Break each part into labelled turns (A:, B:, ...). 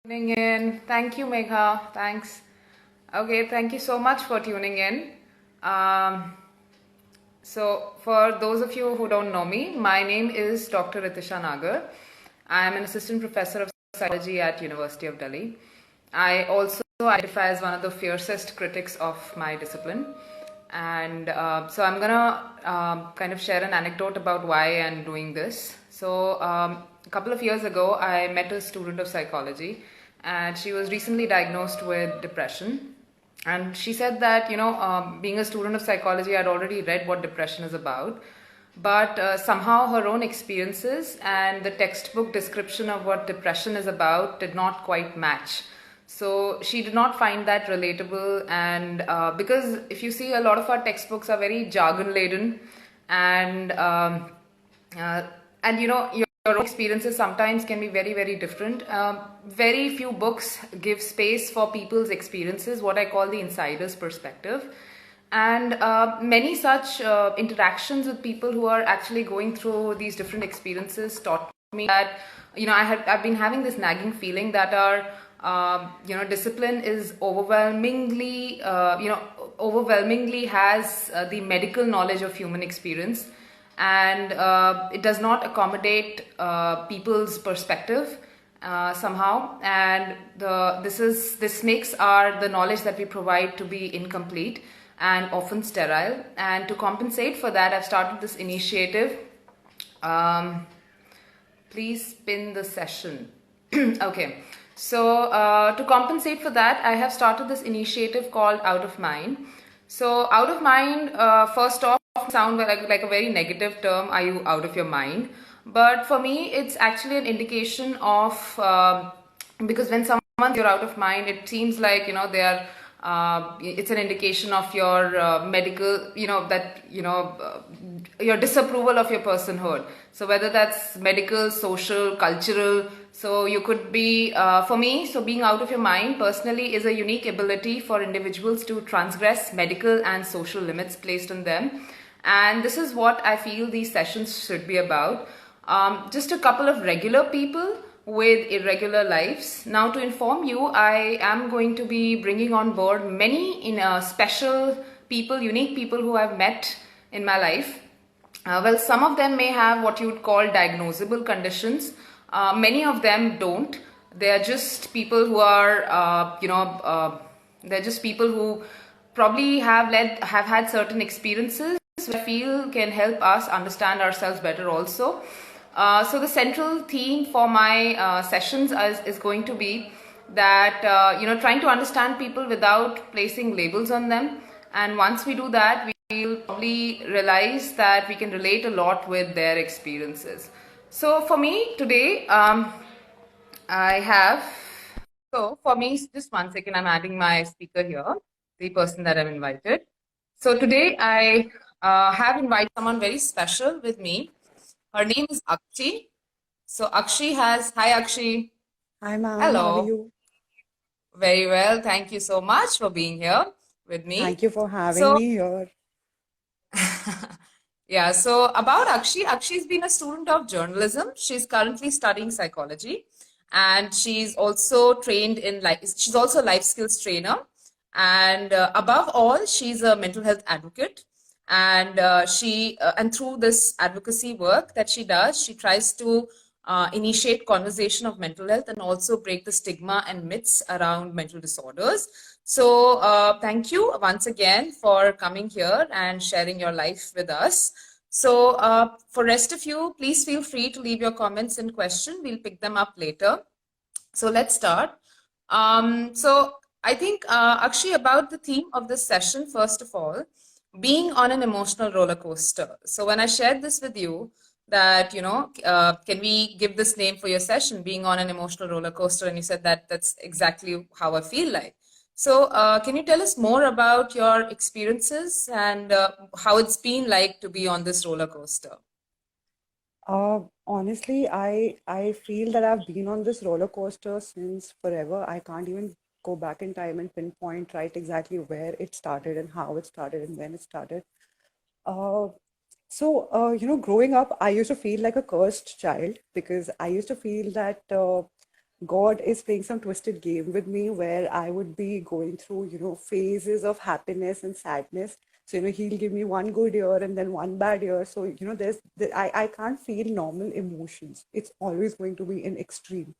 A: Tuning in. Thank you, Megha. Thanks. Okay, thank you so much for tuning in. Um, for those of you who don't know me, my name is Dr. Ritisha Nagar. I am an assistant professor of psychology at University of Delhi. I also identify as one of the fiercest critics of my discipline. And so I'm gonna kind of share an anecdote about why I'm doing this. A couple of years ago, I met a student of psychology, and she was recently diagnosed with depression. And she said that, being a student of psychology, I'd already read what depression is about. But somehow her own experiences and the textbook description of what depression is about did not quite match. So she did not find that relatable. And because if you see, a lot of our textbooks are very jargon laden, and uh, your experiences sometimes can be very, very different. Very few books give space for people's experiences, what I call the insider's perspective. And many such interactions with people who are actually going through these different experiences taught me that, I've been having this nagging feeling that our discipline is overwhelmingly has the medical knowledge of human experience, and it does not accommodate people's perspective somehow, and this makes the knowledge that we provide to be incomplete and often sterile. And to compensate for that, I've started this initiative. Please pin the session. Okay. So to compensate for that, I have started this initiative called Out of Mind. So Out of Mind, first off, sound like a very negative term. Are you out of your mind? But for me, it's actually an indication of because when someone you're out of mind, it seems like they are. It's an indication of your medical, your disapproval of your personhood. So whether that's medical, social, cultural. So you could be, for me, so being out of your mind personally is a unique ability for individuals to transgress medical and social limits placed on them. And this is what I feel these sessions should be about. Just a couple of regular people with irregular lives. Now, to inform you, I am going to be bringing on board many special people, unique people who I've met in my life. Well, some of them may have what you would call diagnosable conditions. Many of them don't. They are just people who are, they're just people who probably have had certain experiences which I feel can help us understand ourselves better also. So the central theme for my sessions is going to be that, trying to understand people without placing labels on them. And once we do that, we'll probably realize that we can relate a lot with their experiences. So for me today, just 1 second, I'm adding my speaker here, the person that I've invited. So today I have invited someone very special with me. Her name is Akshi. So hi Akshi.
B: Hi, ma'am. How are
A: Hello.
B: you?
A: Very well. Thank you so much for being here with me.
B: Thank you for having
A: So
B: me here.
A: yeah, so about Akshi's been a student of journalism. She's currently studying psychology, and she's also trained in she's also a life skills trainer. And above all, she's a mental health advocate. And and through this advocacy work that she does, she tries to initiate conversation of mental health and also break the stigma and myths around mental disorders. So thank you once again for coming here and sharing your life with us. So for rest of you, please feel free to leave your comments and questions. We'll pick them up later. So let's start. So I think, Akshay, about the theme of this session, first of all, being on an emotional roller coaster. So when I shared this with you, that, can we give this name for your session, being on an emotional roller coaster? And you said that that's exactly how I feel like. So can you tell us more about your experiences and how it's been like to be on this roller coaster?
B: Honestly, I feel that I've been on this roller coaster since forever. I can't even go back in time and pinpoint right exactly where it started and how it started and when it started. Uh, growing up, I used to feel like a cursed child because I used to feel that God is playing some twisted game with me where I would be going through, phases of happiness and sadness. So, he'll give me one good year and then one bad year. So, I can't feel normal emotions. It's always going to be in extreme.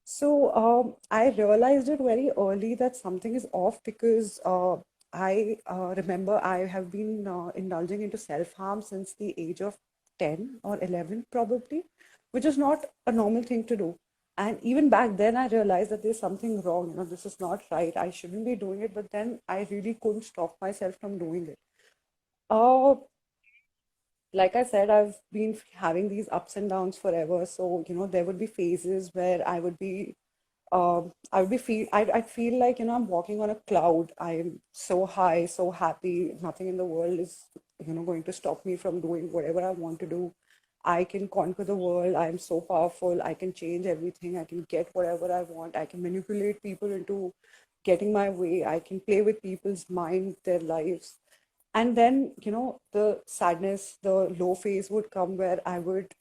B: So I realized it very early that something is off because I remember I have been indulging into self-harm since the age of 10 or 11 probably, which is not a normal thing to do. And even back then, I realized that there's something wrong. This is not right. I shouldn't be doing it. But then I really couldn't stop myself from doing it. Uh, like I said, I've been having these ups and downs forever. So, there would be phases where I would be I'd feel like, I'm walking on a cloud. I'm so high, so happy. Nothing in the world is, going to stop me from doing whatever I want to do. I can conquer the world. I'm so powerful. I can change everything. I can get whatever I want. I can manipulate people into getting my way. I can play with people's mind, their lives. And then, the sadness, the low phase would come where I would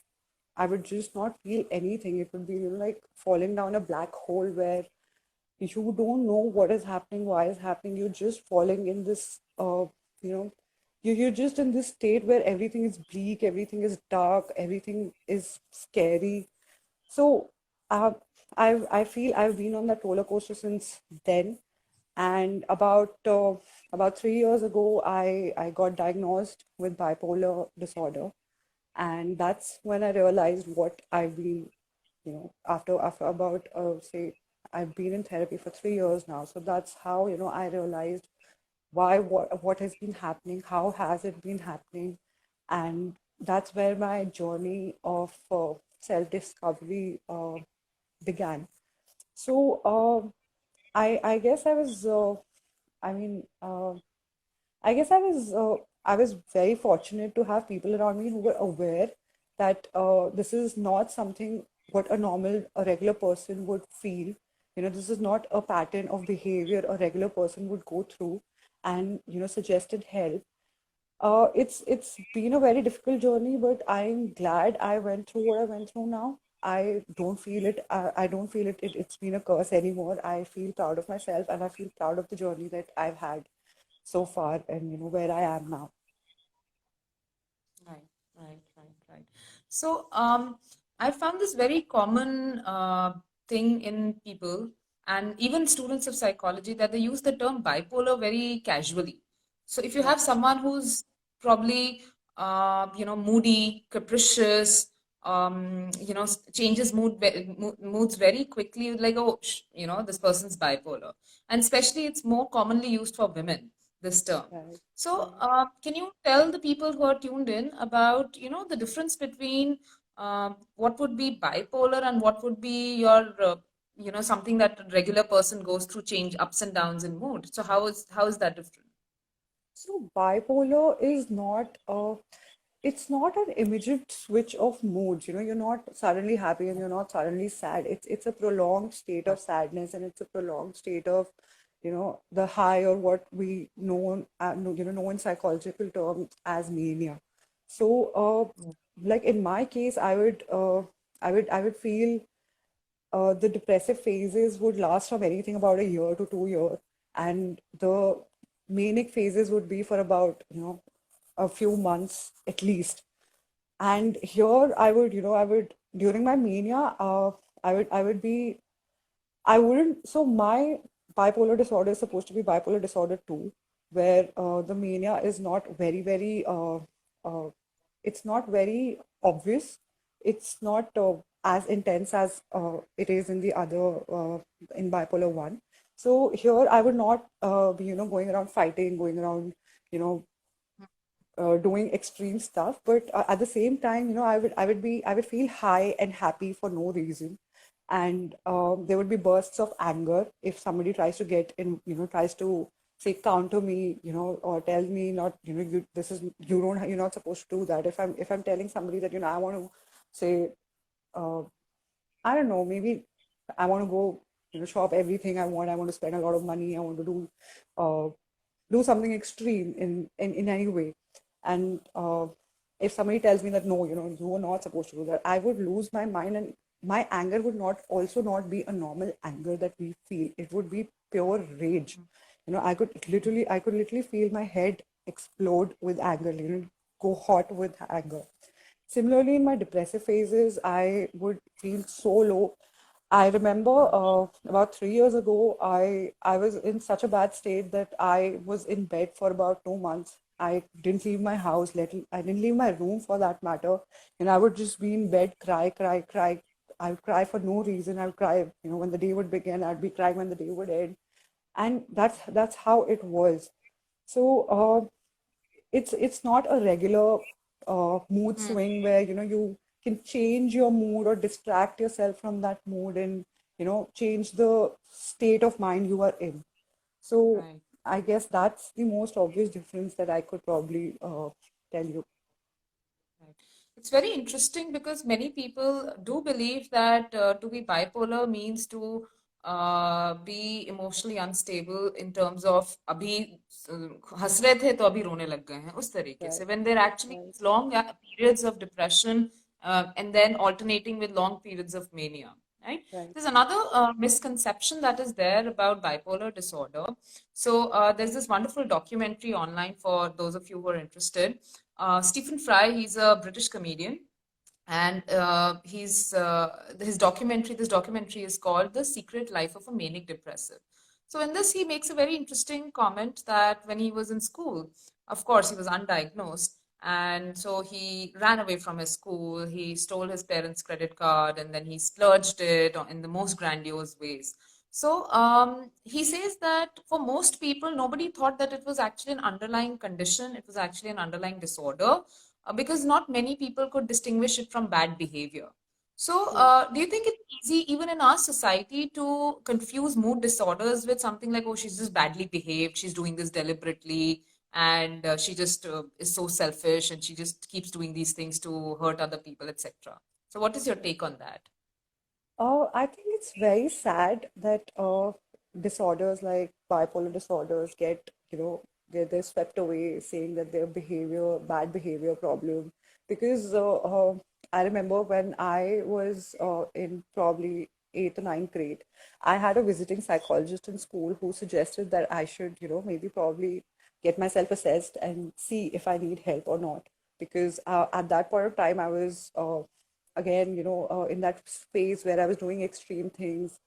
B: just not feel anything. It would be, like falling down a black hole where you don't know what is happening, why is happening. You're just falling in this, you know, you're just in this state where everything is bleak, everything is dark, everything is scary. So uh, I feel I've been on that roller coaster since then. And about 3 years ago, I got diagnosed with bipolar disorder, and that's when I realized what I've been, after about say I've been in therapy for 3 years now. So that's how, I realized why what has been happening, how has it been happening, and that's where my journey of self-discovery began. So I guess I mean I guess I was very fortunate to have people around me who were aware that this is not something what a regular person would feel. This is not a pattern of behavior a regular person would go through, and suggested help. It's been a very difficult journey, but I'm glad I went through what I went through now. I don't feel it. I don't feel it's been a curse anymore. I feel proud of myself, and I feel proud of the journey that I've had so far, and where I am now.
A: Right, right. So, I found this very common thing in people and even students of psychology that they use the term bipolar very casually. So, if you
B: Right.
A: have someone who's probably, moody, capricious, changes moods very quickly, you're like, oh, this person's bipolar. And especially, it's more commonly used for women, this term.
B: Right.
A: So,
B: Right.
A: can you tell the people who are tuned in about, the difference between what would be bipolar and what would be your, something that a regular person goes through, change ups and downs in mood. So, how is that different?
B: So bipolar is not it's not an immediate switch of moods. You're not suddenly happy and you're not suddenly sad. It's a prolonged state of sadness, and it's a prolonged state of, the high, or what we know in psychological terms as mania. So like in my case, I would feel the depressive phases would last from anything about a year to 2 years, and the manic phases would be for about, a few months at least. And here I would during my mania, I would be I wouldn't. So my bipolar disorder is supposed to be bipolar disorder 2, where the mania is not very, very, it's not very obvious. It's not as intense as it is in the other, in bipolar 1. So here I would not be, going around fighting, going around, you know, doing extreme stuff. But at the same time, I would feel high and happy for no reason. And there would be bursts of anger if somebody tries to get in, tries to say counter me, or tell me not, this is, you're not supposed to do that. If I'm telling somebody that, I want to say, uh, I don't know, maybe I want to go, shop everything I want. I want to spend a lot of money. I want to uh, do something extreme in any way. And if somebody tells me that no, you are not supposed to do that, I would lose my mind, and my anger would not also not be a normal anger that we feel. It would be pure rage. You know, I could literally feel my head explode with anger, you know, go hot with anger. Similarly, in my depressive phases, I would feel so low. I remember about 3 years ago, I was in such a bad state that I was in bed for about 2 months. I didn't leave my house, I didn't leave my room for that matter. And I would just be in bed, cry, cry, cry. I would cry for no reason. I would cry, you know, when the day would begin. I'd be crying when the day would end, and that's how it was. So it's not a regular mood swing where you know you can change your mood or distract yourself from that mood and you know change the state of mind you are in. So
A: Right.
B: I guess that's the most obvious difference that I could probably tell you.
A: Right. It's very interesting because many people do believe that to be bipolar means to be emotionally unstable in terms of अभी हंस रहे थे तो अभी रोने लग गए हैं उस तरीके
B: Right,
A: से when there actually
B: right,
A: is long periods of depression and then alternating with long periods of mania. Right.
B: right.
A: There's another misconception that is there about bipolar disorder. So there's this wonderful documentary online for those of you who are interested. Stephen Fry, he's a British comedian, and his documentary. This documentary is called "The Secret Life of a Manic Depressive." So in this, he makes a very interesting comment that when he was in school, of course, he was undiagnosed, and so he ran away from his school. He stole his parents' credit card, and then he splurged it in the most grandiose ways. So he says that for most people, nobody thought that it was actually an underlying condition. It was actually an underlying disorder because not many people could distinguish it from bad behavior. So,
B: True.
A: do you think it's easy, even in our society, to confuse mood disorders with something like, oh, she's just badly behaved, she's doing this deliberately, and she just is so selfish and she just keeps doing these things to hurt other people, etc. So, what is your take on that?
B: I think it's very sad that disorders like bipolar disorders get, you know, they're swept away saying that their behavior, bad behavior problem. Because I remember when I was in probably eighth or ninth grade, I had a visiting psychologist in school who suggested that I should, you know, maybe probably get myself assessed and see if I need help or not. Because at that point of time, I was again, you know, in that space where I was doing extreme things,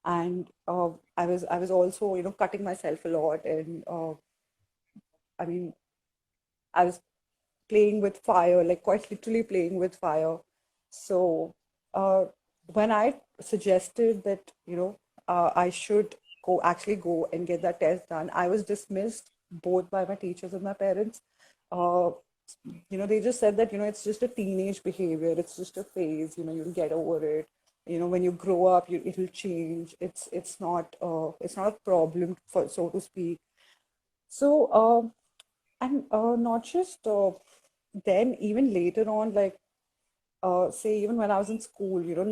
B: and I was also, you know, cutting myself a lot, and I mean, I was playing with fire, like quite literally playing with fire. So uh, when I suggested that, you know, I should actually go and get that test done, I was dismissed both by my teachers and my parents. Uh, you know, they just said that, you know, it's just a teenage behavior, it's just a phase, you know, you'll get over it. You know, when you grow up, it'll change. It's not a problem, for so to speak. So and not just then, even later on, like say even when I was in school, you know,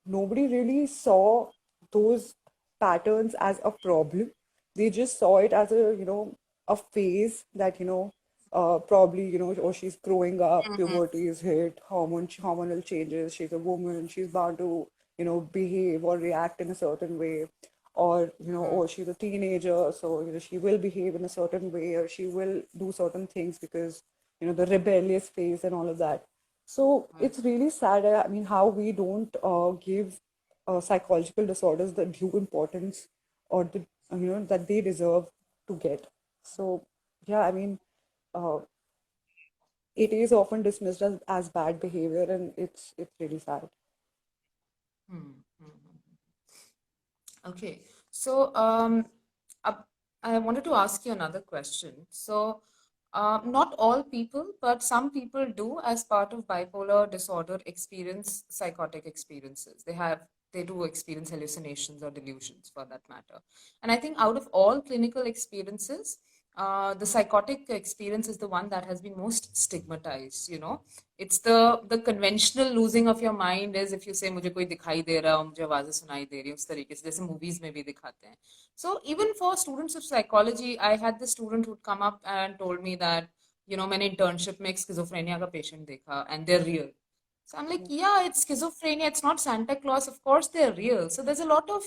B: nobody really saw those patterns as a problem. They just saw it as a, you know, a phase that, you know, probably, you know, or she's growing up,
A: Mhm.
B: puberty is hit, hormonal changes, she's a woman, she's bound to, you know, behave or react in a certain way. Or, you know,
A: Mhm.
B: oh, she's a teenager, so, you know, she will behave in a certain way, or she will do certain things because, you know, the rebellious phase and all of that. So
A: Right.
B: it's really sad. I mean, how we don't give psychological disorders the due importance or the you know that they deserve to get. So yeah, I mean, uh, it is often dismissed as bad behavior, and it's really sad.
A: Hmm. Okay. So, uh, I wanted to ask you another question. So, not all people, but some people do, as part of bipolar disorder, experience psychotic experiences. They do experience hallucinations or delusions for that matter. And I think out of all clinical experiences, the psychotic experience is the one that has been most stigmatized, you know. It's the conventional losing of your mind is if you say मुझे कोई दिखाई दे रहा हो मुझे आवाजें सुनाई दे रही हैं उस तरीके से जैसे movies में भी दिखाते हैं. So even for students of psychology, I had this student who'd come up and told me that, you know, मैंने internship में schizophrenia का patient देखा and they're real.
C: So I'm like, yeah, it's schizophrenia. It's not Santa Claus. Of course, they're real. So there's a lot of,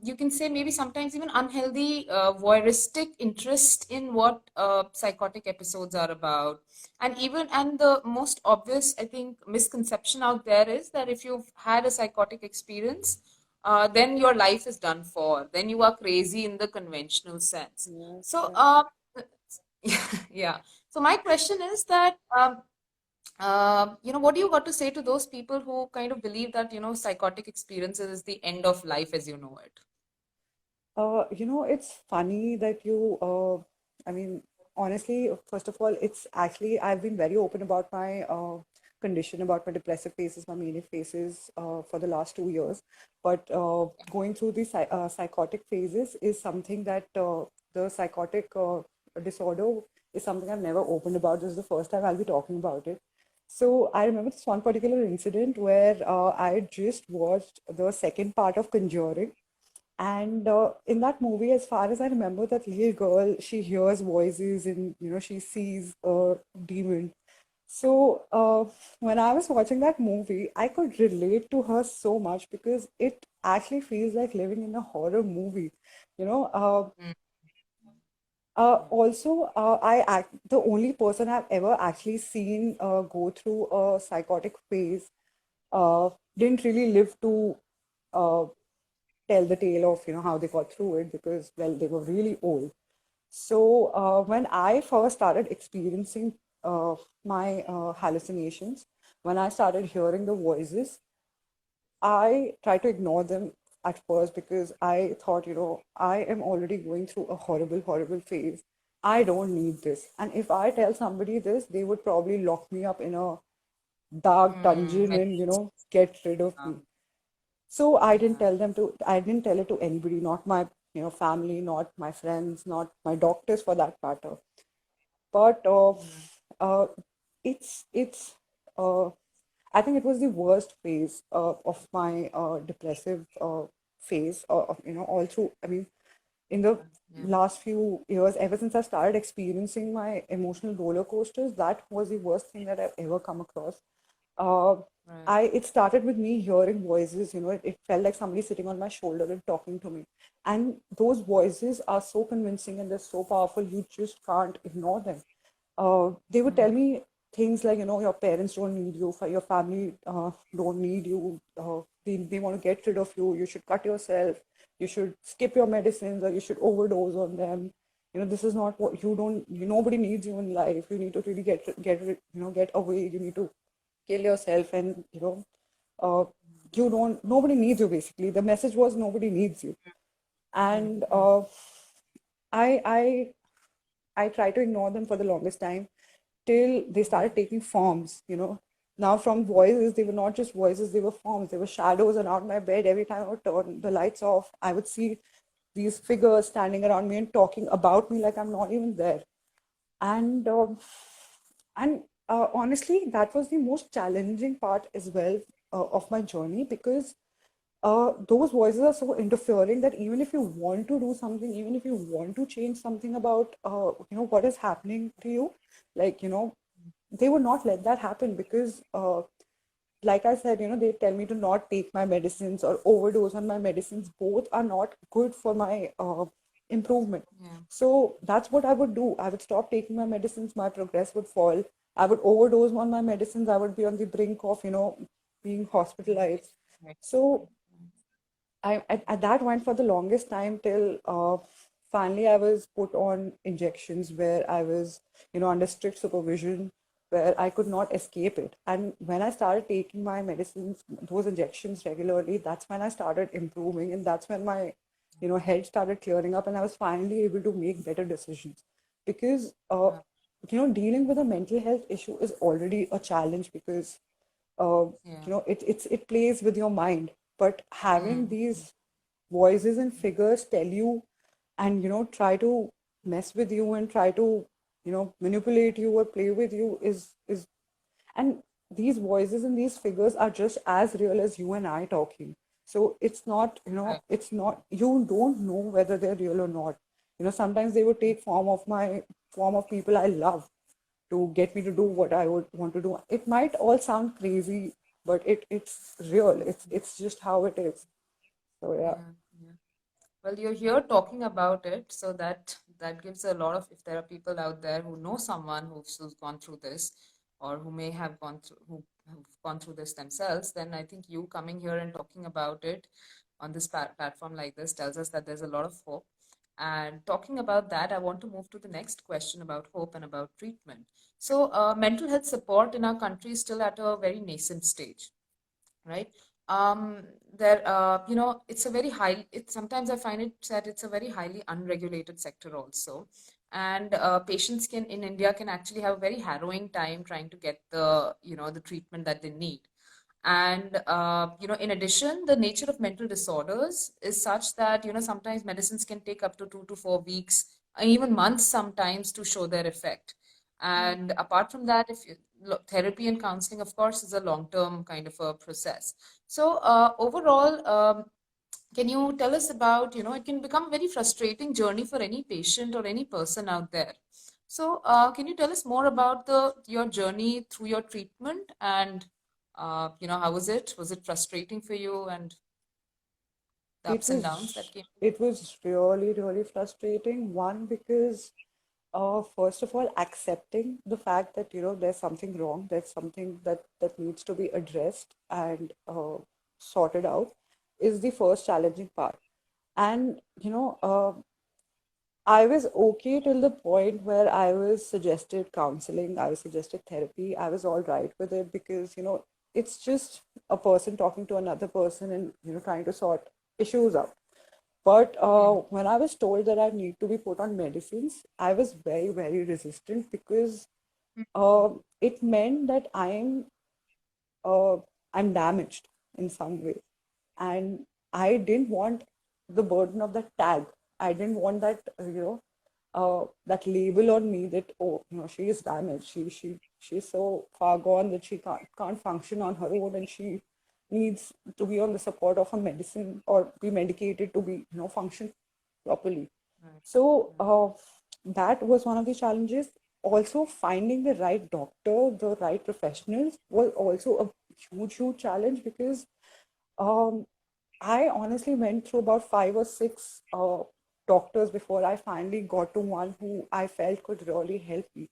C: you can say maybe sometimes even unhealthy voyeuristic interest in what psychotic episodes are about. And the most obvious, I think, misconception out there is that if you've had a psychotic experience, then your life is done for. Then you are crazy in the conventional sense.
B: Yes,
C: So,
B: yes.
C: yeah. So my question is that. What do you got to say to those people who kind of believe that, psychotic experiences is the end of life as you know it?
B: It's funny that I mean, honestly, first of all, it's actually, I've been very open about my condition, about my depressive phases, my mania phases for the last 2 years. But going through the psychotic phases is something that the psychotic disorder is something I've never opened about. This is the first time I'll be talking about it. So I remember this one particular incident where I had just watched the second part of Conjuring, and in that movie, as far as I remember, that little girl, she hears voices and, she sees a demon. So when I was watching that movie, I could relate to her so much because it actually feels like living in a horror movie. You know,
C: Mm,
B: also, the only person I've ever actually seen go through a psychotic phase uh, didn't really live to uh, tell the tale of how they got through it, because well, they were really old. So when I first started experiencing my hallucinations, when I started hearing the voices, I tried to ignore them at first because I thought, I am already going through a horrible, horrible phase. I don't need this. And if I tell somebody this, they would probably lock me up in a dark dungeon
C: very
B: and, get rid of
C: yeah,
B: me. So
C: yeah,
B: I didn't tell it to anybody, not my, family, not my friends, not my doctors for that matter. But
C: yeah,
B: uh, it's I think it was the worst phase of my depressive phase, all through. I mean, in the
C: yeah,
B: last few years, ever since I started experiencing my emotional roller coasters, that was the worst thing that I've ever come across. Uh,
C: right,
B: it started with me hearing voices, it felt like somebody sitting on my shoulder and talking to me. And those voices are so convincing and they're so powerful, you just can't ignore them. They would tell
C: mm,
B: me things like, your parents don't need you, your family don't need you, they want to get rid of you, you should cut yourself, you should skip your medicines, or you should overdose on them. This is not what nobody needs you in life. You need to really get away. You need to kill yourself, and uh, nobody needs you. Basically, the message was nobody needs you.
C: mm,
B: And
C: mm,
B: I I I tried to ignore them for the longest time till they
C: yeah,
B: started taking forms. Now from voices, they were not just voices, they were forms. They were shadows around my bed. Every time I would turn the lights off, I would see these figures standing around me and talking about me like I'm not even there. And honestly, that was the most challenging part as well of my journey, because those voices are so interfering that even if you want to do something, even if you want to change something about what is happening to you, like they would not let that happen, because like I said, they tell me to not take my medicines or overdose on my medicines. Both are not good for my improvement.
C: yeah,
B: So that's what I would do. I would stop taking my medicines, my progress would fall. I would overdose on my medicines. I would be on the brink of, being hospitalized.
C: right,
B: So that went for the longest time till finally I was put on injections where I was, under strict supervision, where I could not escape it. And when I started taking my medicines, those injections regularly, that's when I started improving, and that's when my, head started clearing up, and I was finally able to make better decisions. Because
C: yeah,
B: dealing with a mental health issue is already a challenge, because uh,
C: yeah,
B: it plays with your mind. But having
C: mm,
B: these voices and figures tell you, and try to mess with you and try to manipulate you or play with you is and these voices and these figures are just as real as you and I talking. So it's not,
C: right,
B: it's not, you don't know whether they're real or not. Sometimes they would take form of people I love. to get me to do what I would want to do. It might all sound crazy, but it's real. It's just how it is. So yeah.
C: Yeah, yeah. Well, you're here talking about it, so that gives a lot of, if there are people out there who know someone who's gone through this, or who may have gone through who have gone through this themselves, then I think you coming here and talking about it on this platform like this tells us that there's a lot of hope. And talking about that, I want to move to the next question about hope and about treatment. So, mental health support in our country is still at a very nascent stage, right? There, it's a very high, it sometimes I find it that it's a very highly unregulated sector also. And patients in India can actually have a very harrowing time trying to get the treatment that they need. And, in addition, the nature of mental disorders is such that, sometimes medicines can take up to 2 to 4 weeks, and even months sometimes to show their effect. And apart from that, therapy and counseling, of course, is a long-term kind of a process. So, overall, can you tell us about, it can become a very frustrating journey for any patient or any person out there. So, can you tell us more about your journey through your treatment, and how was it? Was it frustrating for you, and the
B: It
C: ups and downs that
B: was
C: came?
B: it was really, really frustrating. One, because first of all, accepting the fact that there's something wrong, there's something that needs to be addressed and sorted out, is the first challenging part. And I was okay till the point where I was suggested counseling, I was suggested therapy. I was all right with it because, it's just a person talking to another person and, trying to sort issues out. But when I was told that I need to be put on medicines, I was very, very resistant because it meant that uh, I'm damaged in some way. And I didn't want the burden of that tag. I didn't want that, that label on me that, oh, she is damaged. She's so far gone that she can't function on her own, and she needs to be on the support of a medicine or be medicated to be, function properly.
C: Right.
B: So that was one of the challenges. Also, finding the right doctor, the right professionals was also a huge, huge challenge because um, I honestly went through about five or six doctors before I finally got to one who I felt could really help me.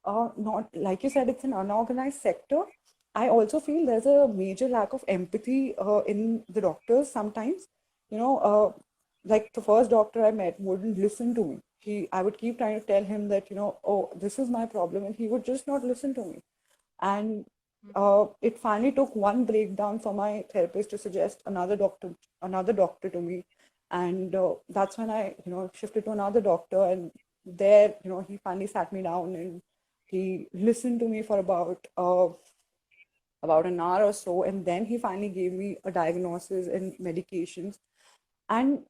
B: Not like you said, it's an unorganized sector. I also feel there's a major lack of empathy in the doctors sometimes. You know, like the first doctor I met wouldn't listen to me. I would keep trying to tell him that, oh, this is my problem, and he would just not listen to me. And it finally took one breakdown for my therapist to suggest another doctor to me. And that's when I, shifted to another doctor. And there, he finally sat me down and he listened to me for about an hour or so. And then he finally gave me a diagnosis and medications. And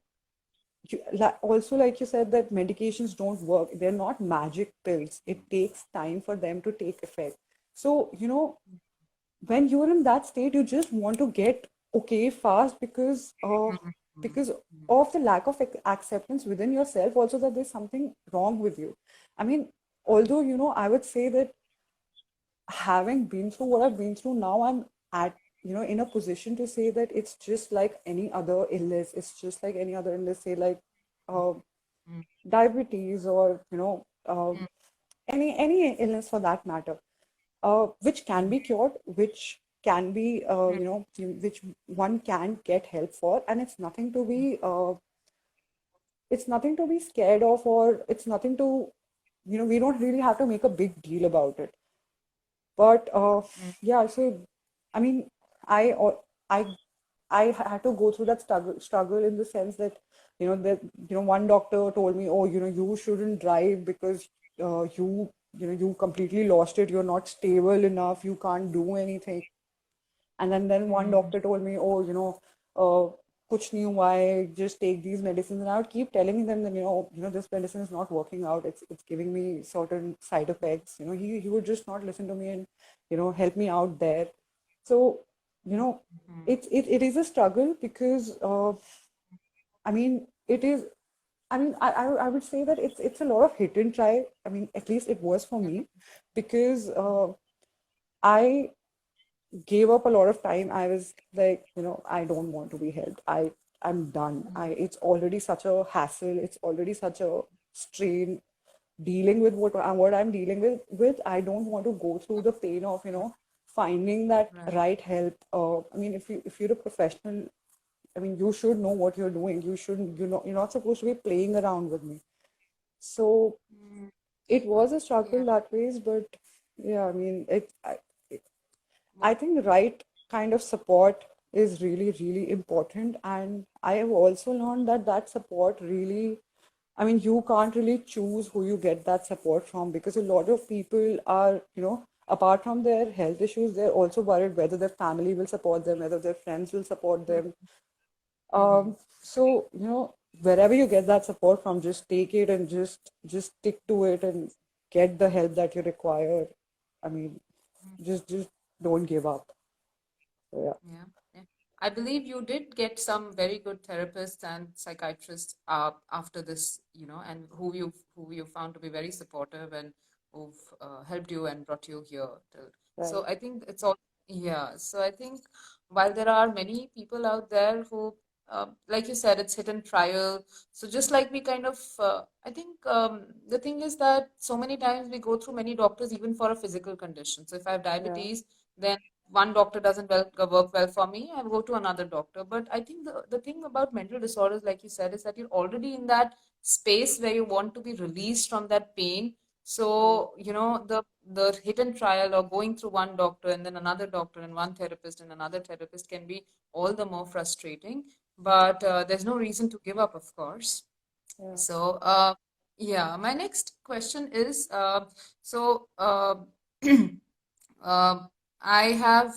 B: also, like you said, that medications don't work. They're not magic pills. It takes time for them to take effect. So, when you're in that state, you just want to get okay fast because of the lack of acceptance within yourself, also that there's something wrong with you. I mean, although, I would say that having been through what I've been through, now I'm at, in a position to say that it's just like any other illness. It's just like any other illness, say like uh, diabetes or, any illness for that matter, which can be cured, which can be, which one can get help for, and it's nothing to be scared of, or it's nothing to, we don't really have to make a big deal about it. But yeah, so I mean, I al- I had to go through that struggle in the sense that, one doctor told me, oh, you shouldn't drive because you completely lost it. You're not stable enough. You can't do anything. And then one doctor told me, oh, kuch nahi hua hai, just take these medicines. And I would keep telling them that, this medicine is not working out. It's giving me certain side effects. He would just not listen to me and, help me out there. So, it is a struggle because, I mean, it is I mean, I would say that it's a lot of hit and try. I mean, at least it was for me, because I gave up a lot of time. I was like, I don't want to be helped. I'm done. It's already such a hassle. It's already such a strain dealing with what I'm dealing with. I don't want to go through the pain of, finding that
C: Right.
B: right help. I mean, if you're a professional, I mean, you should know what you're doing. You shouldn't, you're not supposed to be playing around with me. So
C: Mm,
B: it was a
C: yeah.
B: struggle that ways, but yeah, I mean, I think the right kind of support is really, really important. And I have also learned that that support really, I mean, you can't really choose who you get that support from, because a lot of people are, apart from their health issues, they're also worried whether their family will support them, whether their friends will support them. So, wherever you get that support from, just take it and just stick to it and get the help that you require. I mean, just don't give up. So, yeah.
C: Yeah, yeah. I believe you did get some very good therapists and psychiatrists after this, and who you found to be very supportive and who've helped you and brought you here.
B: Right.
C: So I think it's all, yeah. So I think while there are many people out there who, like you said, it's hit and trial. So just like we kind of, I think the thing is that so many times we go through many doctors even for a physical condition. So if I have
B: Yeah.
C: diabetes, then one doctor doesn't work well for me, I go to another doctor. But I think the thing about mental disorders, like you said, is that you're already in that space where you want to be released from that pain.
B: Right.
C: So, the hit and trial or going through one doctor and then another doctor and one therapist and another therapist can be all the more frustrating. But there's no reason to give up, of course.
B: Yeah.
C: So, yeah, my next question is so um, I have,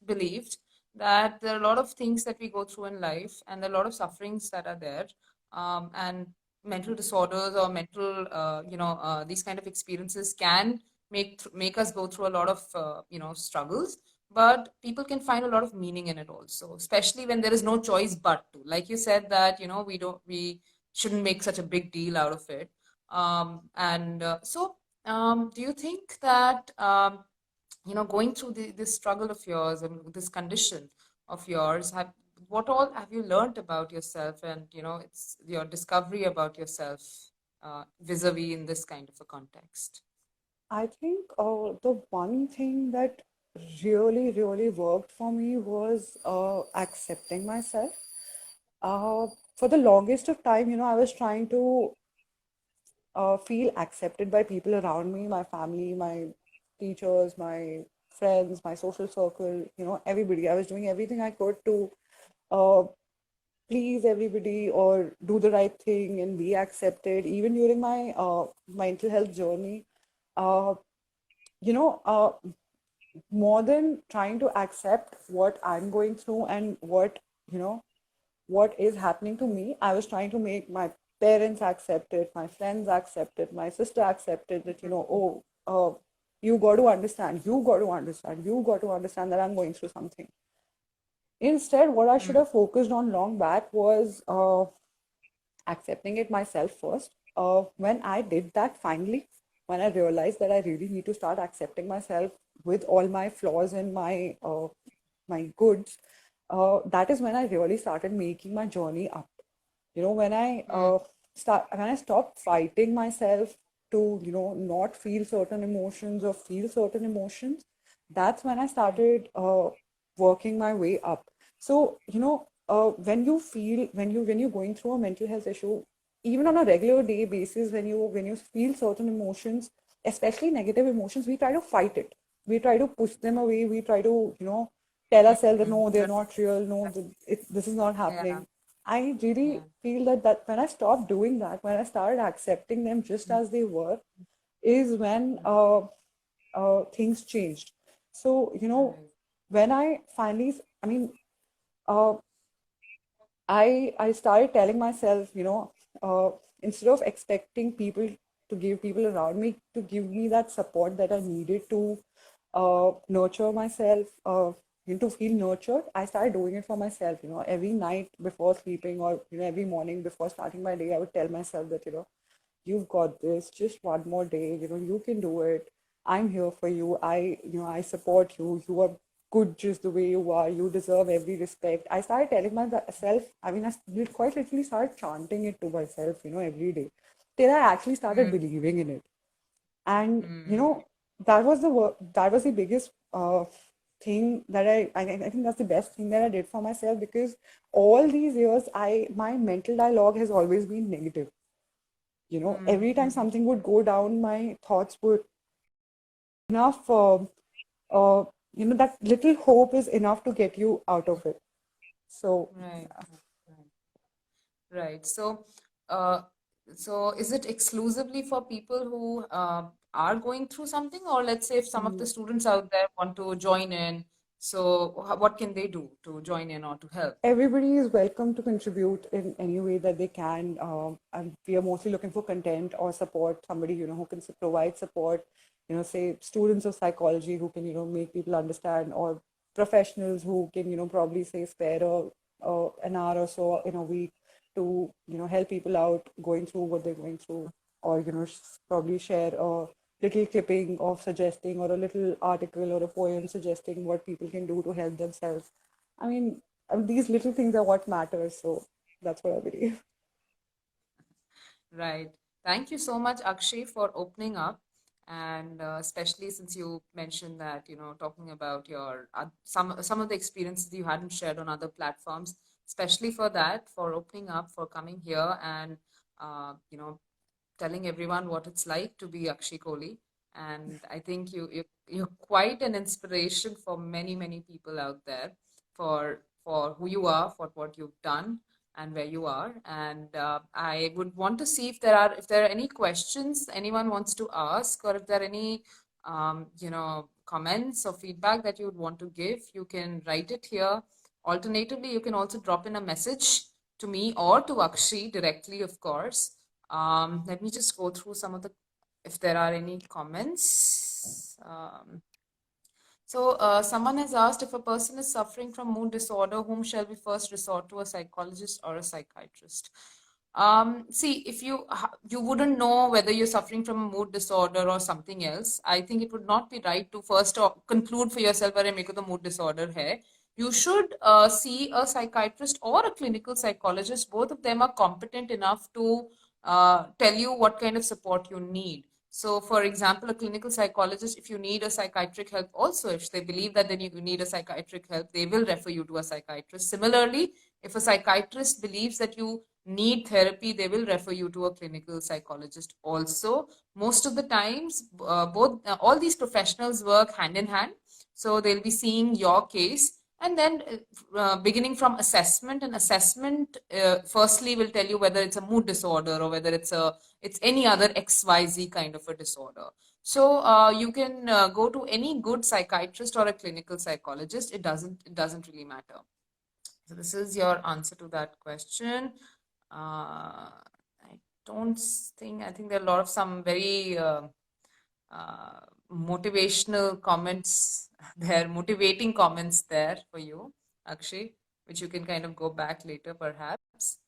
C: believed that there are a lot of things that we go through in life, and there are a lot of sufferings that are there, and mental disorders or mental, these kind of experiences can make us go through a lot of, struggles. But people can find a lot of meaning in it also, especially when there is no choice but to. Like you said that, we shouldn't make such a big deal out of it. And so do you think that going through this struggle of yours and this condition of yours, what all have you learned about yourself, and it's your discovery about yourself vis-a-vis in this kind of a context?
B: I think the one thing that really, really worked for me was accepting myself. For the longest of time, I was trying to feel accepted by people around me, my family, my teachers, my friends, my social circle, everybody. I was doing everything I could to uh, please everybody or do the right thing and be accepted. Even during my mental health journey, uh, you know, uh, more than trying to accept what I'm going through and what is happening to me, I was trying to make my parents accept it, my friends accept it, my sister accepted that, oh, you got to understand, you got to understand, you got to understand that I'm going through something. Instead, what I should
C: Mm,
B: have focused on long back was accepting it myself first. When I did that finally, when I realized that I really need to start accepting myself with all my flaws and my goods, that is when I really started making my journey up. When I
C: mm,
B: stopped fighting myself to not feel certain emotions or feel certain emotions, that's when I
C: mm,
B: started working my way up. So when you feel when you're going through a mental health issue, even on a regular day basis, when you feel certain emotions, especially negative emotions, we try to fight it, we try to push them away, we try to tell ourselves that
C: mm.
B: no, they're not real, no, this is not
C: Yeah,
B: happening. I
C: yeah.
B: really feel that when I stopped doing that, when I started accepting them just
C: Mm,
B: as they were, is when
C: mm.
B: things changed. So,
C: Right.
B: when I finally, I mean, uh, I started telling myself, instead of expecting people around me to give me that support that I needed to nurture myself, to feel nurtured, I started doing it for myself. Every night before sleeping, or every morning before starting my day, I would tell myself that, you've got this, just one more day, you can do it. I'm here for you. I support you. You are good just the way you are. You deserve every respect. I started telling myself, I mean, quite literally started chanting it to myself, every day, till I actually started
A: Mm,
B: believing in it. And
A: mm,
B: that was the biggest thing that I think that's the best thing that I did for myself, because all these years my mental dialogue has always been negative. Every time
A: mm.
B: something would go down, my thoughts would enough uh, that little hope is enough to get you out of it. So
A: Right, right, right. Uh, so is it exclusively for people who are going through something, or let's say if some of the
B: mm,
A: students out there want to join in, so what can they do to join in or to help?
B: everybody is welcome to contribute in any way that they can. And we are mostly looking for content or support, somebody, who can provide support, say students of psychology who can, make people understand, or professionals who can, probably say spare an hour or so in a week to, help people out going through what they're going through, or, probably share a little clipping of suggesting, or a little article or a poem suggesting what people can do to help themselves. I mean, these little things are what matters. So that's what I believe.
A: Right. Thank you so much, Akshay, for opening up. And especially since you mentioned that, talking about your some of the experiences you hadn't shared on other platforms, especially for that, for opening up, for coming here and telling everyone what it's like to be Akshay Kohli. And I think you're quite an inspiration for many, many people out there for who you are, for what you've done and where you are. And I would want to see if there are any questions anyone wants to ask, or if there are any comments or feedback that you would want to give, you can write it here. Alternatively, you can also drop in a message to me or to Akshay directly, of course. Let me just go through some of if there are any comments. Someone has asked, if a person is suffering from mood disorder, whom shall we first resort to, a psychologist or a psychiatrist? See, if you wouldn't know whether you're suffering from a mood disorder or something else, I think it would not be right to first conclude for yourself whether मेरे को तो mood disorder है. You should see a psychiatrist or a clinical psychologist. Both of them are competent enough to tell you what kind of support you need. So, for example, a clinical psychologist, if you need a psychiatric help, also, if they believe that then you need a psychiatric help, they will refer you to a psychiatrist. Similarly, if a psychiatrist believes that you need therapy, they will refer you to a clinical psychologist. Also, most of the times, both all these professionals work hand in hand. So they'll be seeing your case, and then beginning from assessment. And assessment firstly will tell you whether it's a mood disorder or whether it's any other XYZ kind of a disorder. So you can go to any good psychiatrist or a clinical psychologist. It doesn't really matter. So this is your answer to that question. I don't think, I think there are a lot of some very uh, motivational comments there, motivating comments there for you, Akshay, which you can kind of go back later perhaps.